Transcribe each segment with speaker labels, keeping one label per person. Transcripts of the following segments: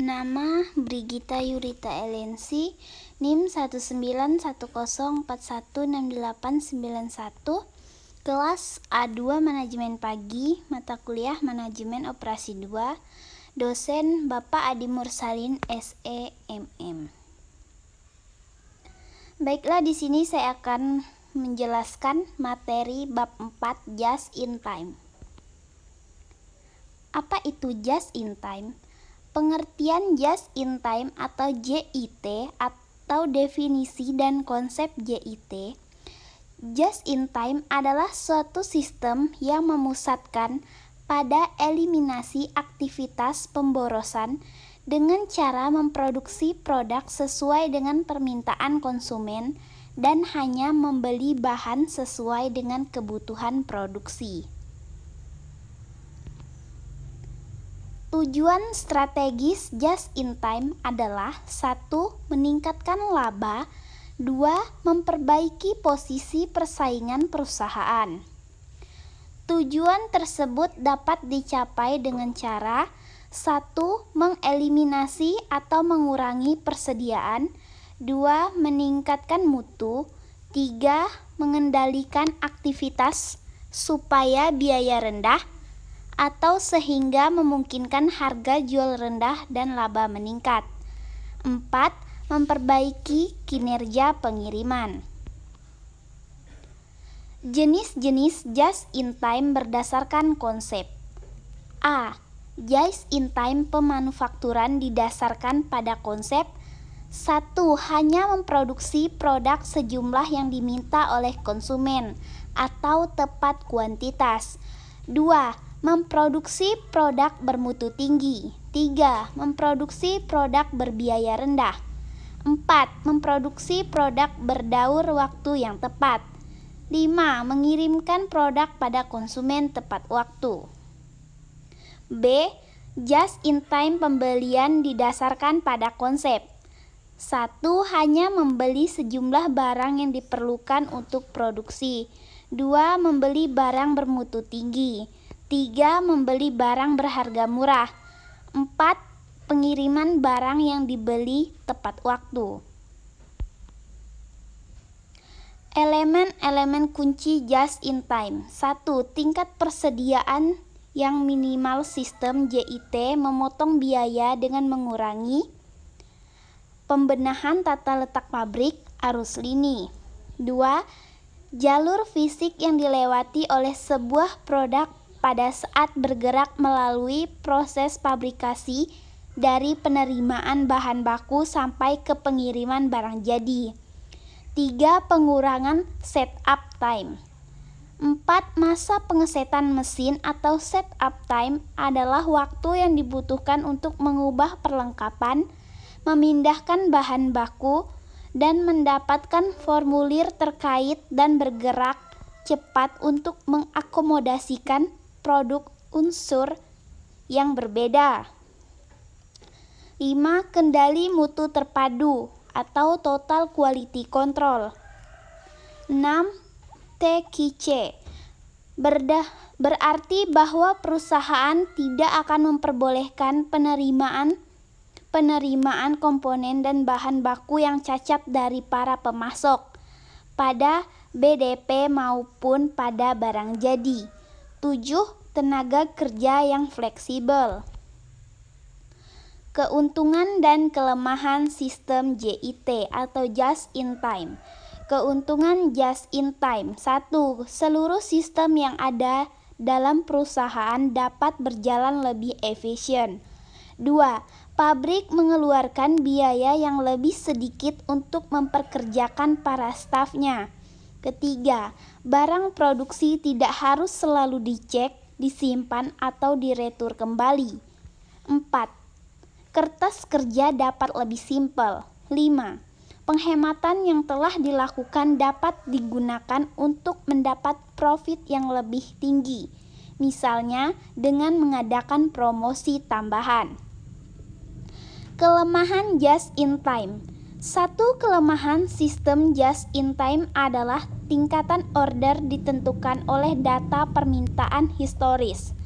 Speaker 1: Nama Brigita Yurita Elensi, NIM 19104168891, kelas A2 Manajemen Pagi, mata kuliah Manajemen Operasi 2, dosen Bapak Adi Mursalin SEMM. Baiklah, di sini saya akan menjelaskan materi bab 4 Just in Time. Apa itu Just in Time? Pengertian Just in Time atau JIT atau definisi dan konsep JIT. Just in Time adalah suatu sistem yang memusatkan pada eliminasi aktivitas pemborosan dengan cara memproduksi produk sesuai dengan permintaan konsumen dan hanya membeli bahan sesuai dengan kebutuhan produksi. Tujuan strategis Just in Time adalah 1. Meningkatkan laba, 2. Memperbaiki posisi persaingan perusahaan. Tujuan tersebut dapat dicapai dengan cara 1. Mengeliminasi atau mengurangi persediaan, 2. Meningkatkan mutu, 3. Mengendalikan aktivitas supaya biaya rendah atau sehingga memungkinkan harga jual rendah dan laba meningkat. 4. Memperbaiki kinerja pengiriman. Jenis-jenis Just in Time berdasarkan konsep. A. Just in Time pemanufakturan didasarkan pada konsep 1. Hanya memproduksi produk sejumlah yang diminta oleh konsumen atau tepat kuantitas. 2. Memproduksi produk bermutu tinggi. 3. Memproduksi produk berbiaya rendah. 4. Memproduksi produk berdaur waktu yang tepat. 5. Mengirimkan produk pada konsumen tepat waktu. B. Just in Time pembelian didasarkan pada konsep 1. Hanya membeli sejumlah barang yang diperlukan untuk produksi. 2. Membeli barang bermutu tinggi. 3. Membeli barang berharga murah. 4. Pengiriman barang yang dibeli tepat waktu. Elemen-elemen kunci Just in Time. 1. Tingkat persediaan yang minimal. Sistem JIT memotong biaya dengan mengurangi pembenahan tata letak pabrik, arus lini. 2. Jalur fisik yang dilewati oleh sebuah produk pada saat bergerak melalui proses fabrikasi dari penerimaan bahan baku sampai ke pengiriman barang jadi. 3. Pengurangan setup time. 4. Masa pengesetan mesin atau setup time adalah waktu yang dibutuhkan untuk mengubah perlengkapan, memindahkan bahan baku, dan mendapatkan formulir terkait dan bergerak cepat untuk mengakomodasikan produk unsur yang berbeda. 5. Kendali mutu terpadu atau Total Quality Control. 6. TQC berarti bahwa perusahaan tidak akan memperbolehkan penerimaan komponen dan bahan baku yang cacat dari para pemasok pada BDP maupun pada barang jadi. 7. Tenaga kerja yang fleksibel. Keuntungan dan kelemahan sistem JIT atau Just in Time. Keuntungan Just in Time. 1. Seluruh sistem yang ada dalam perusahaan dapat berjalan lebih efisien. 2. Pabrik mengeluarkan biaya yang lebih sedikit untuk memperkerjakan para stafnya. Ketiga, barang produksi tidak harus selalu dicek, disimpan, atau diretur kembali. 4. Kertas kerja dapat lebih simpel. 5. Penghematan yang telah dilakukan dapat digunakan untuk mendapat profit yang lebih tinggi, misalnya dengan mengadakan promosi tambahan. Kelemahan Just in Time. 1. Kelemahan sistem Just in Time adalah tingkatan order ditentukan oleh data permintaan historis.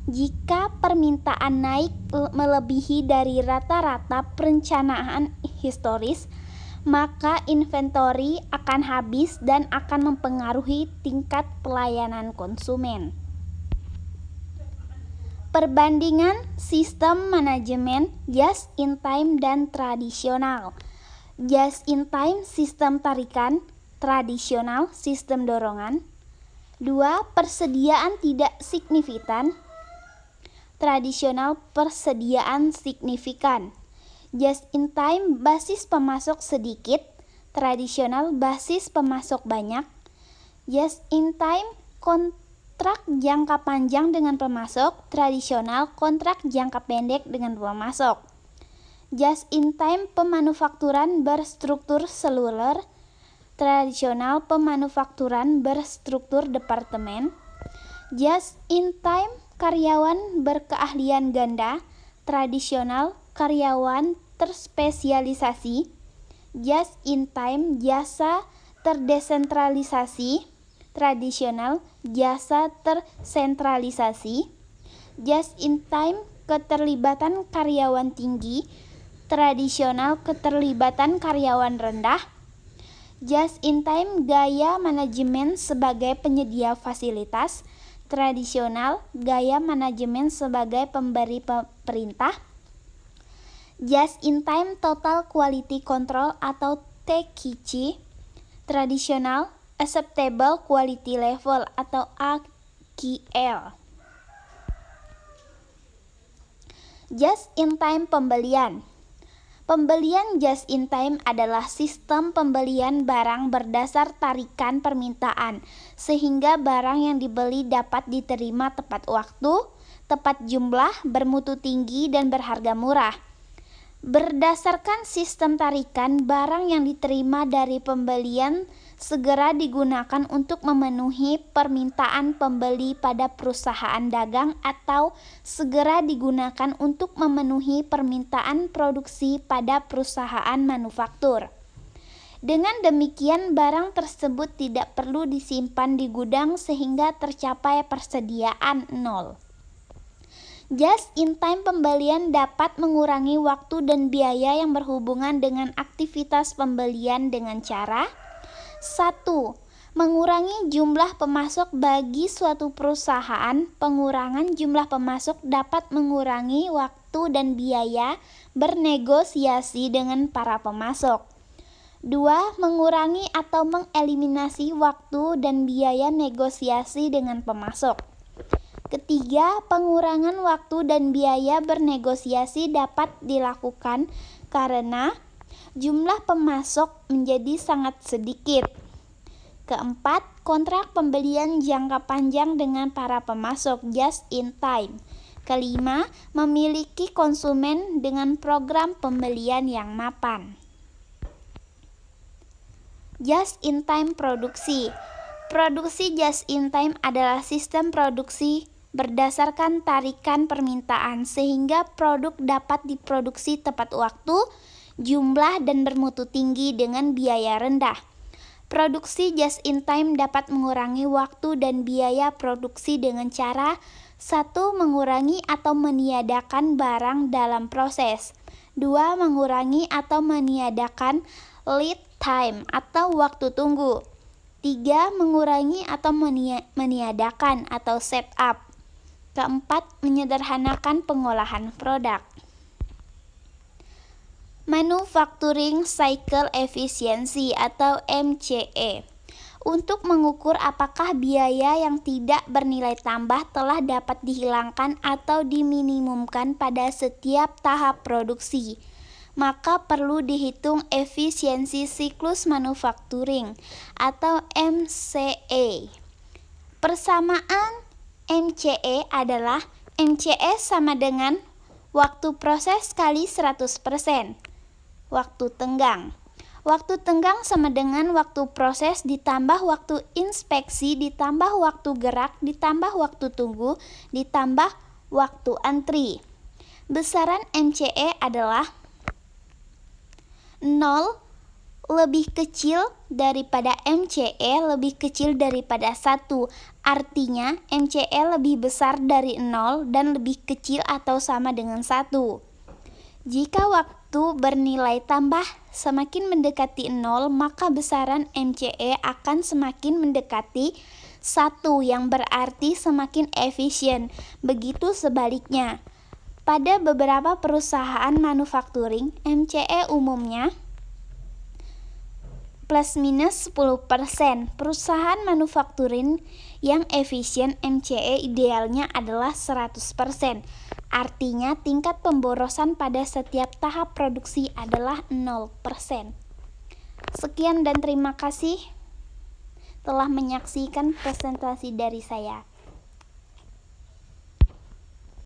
Speaker 1: Jika permintaan naik melebihi dari rata-rata perencanaan historis, maka inventory akan habis dan akan mempengaruhi tingkat pelayanan konsumen. Perbandingan sistem manajemen just-in-time dan tradisional. Just-in-time sistem tarikan, tradisional sistem dorongan. 2. Persediaan tidak signifikan. Tradisional persediaan signifikan. Just-in-time basis pemasok sedikit, tradisional basis pemasok banyak. Just-in-time kontrak jangka panjang dengan pemasok, tradisional kontrak jangka pendek dengan pemasok. Just-in-time pemanufakturan berstruktur seluler, tradisional pemanufakturan berstruktur departemen. Just-in-time karyawan berkeahlian ganda, tradisional karyawan terspesialisasi. Just-in-time jasa terdesentralisasi, tradisional jasa tersentralisasi. Just-in-time keterlibatan karyawan tinggi, tradisional keterlibatan karyawan rendah. Just-in-time gaya manajemen sebagai penyedia fasilitas, tradisional gaya manajemen sebagai pemberi perintah. Just-in-time total quality control atau TQC, tradisional acceptable quality level atau AQL. Just-in-time pembelian. Pembelian just-in-time adalah sistem pembelian barang berdasar tarikan permintaan, sehingga barang yang dibeli dapat diterima tepat waktu, tepat jumlah, bermutu tinggi, dan berharga murah. Berdasarkan sistem tarikan, barang yang diterima dari pembelian segera digunakan untuk memenuhi permintaan pembeli pada perusahaan dagang atau segera digunakan untuk memenuhi permintaan produksi pada perusahaan manufaktur. Dengan demikian, barang tersebut tidak perlu disimpan di gudang sehingga tercapai persediaan nol. Just-in-time pembelian dapat mengurangi waktu dan biaya yang berhubungan dengan aktivitas pembelian dengan cara 1. Mengurangi jumlah pemasok bagi suatu perusahaan. Pengurangan jumlah pemasok dapat mengurangi waktu dan biaya bernegosiasi dengan para pemasok. 2. Mengurangi atau mengeliminasi waktu dan biaya negosiasi dengan pemasok. Ketiga, pengurangan waktu dan biaya bernegosiasi dapat dilakukan karena jumlah pemasok menjadi sangat sedikit. Keempat, kontrak pembelian jangka panjang dengan para pemasok just-in-time. Kelima, memiliki konsumen dengan program pembelian yang mapan. Just-in-time produksi. Produksi just-in-time adalah sistem produksi berdasarkan tarikan permintaan sehingga produk dapat diproduksi tepat waktu, jumlah, dan bermutu tinggi dengan biaya rendah. Produksi just-in-time dapat mengurangi waktu dan biaya produksi dengan cara 1. Mengurangi atau meniadakan barang dalam proses. 2. Mengurangi atau meniadakan lead time atau waktu tunggu. 3. Mengurangi atau meniadakan atau setup. Keempat, menyederhanakan pengolahan produk. Manufacturing Cycle Efficiency atau MCE. Untuk mengukur apakah biaya yang tidak bernilai tambah telah dapat dihilangkan atau diminimumkan pada setiap tahap produksi, maka perlu dihitung efisiensi siklus manufacturing atau MCE. Persamaan MCE adalah MCE sama dengan waktu proses kali 100%. Waktu tenggang. Waktu tenggang sama dengan waktu proses ditambah waktu inspeksi ditambah waktu gerak ditambah waktu tunggu ditambah waktu antri. Besaran MCE adalah 0 lebih kecil daripada MCE lebih kecil daripada 1 Artinya, MCE lebih besar dari 0 dan lebih kecil atau sama dengan 1. Jika waktu bernilai tambah semakin mendekati 0, maka besaran MCE akan semakin mendekati 1 yang berarti semakin efisien. Begitu sebaliknya. Pada beberapa perusahaan manufacturing, MCE umumnya plus minus 10%. Perusahaan manufacturing yang efisien MCE idealnya adalah 100%. Artinya tingkat pemborosan pada setiap tahap produksi adalah 0%. Sekian dan terima kasih telah menyaksikan presentasi dari saya.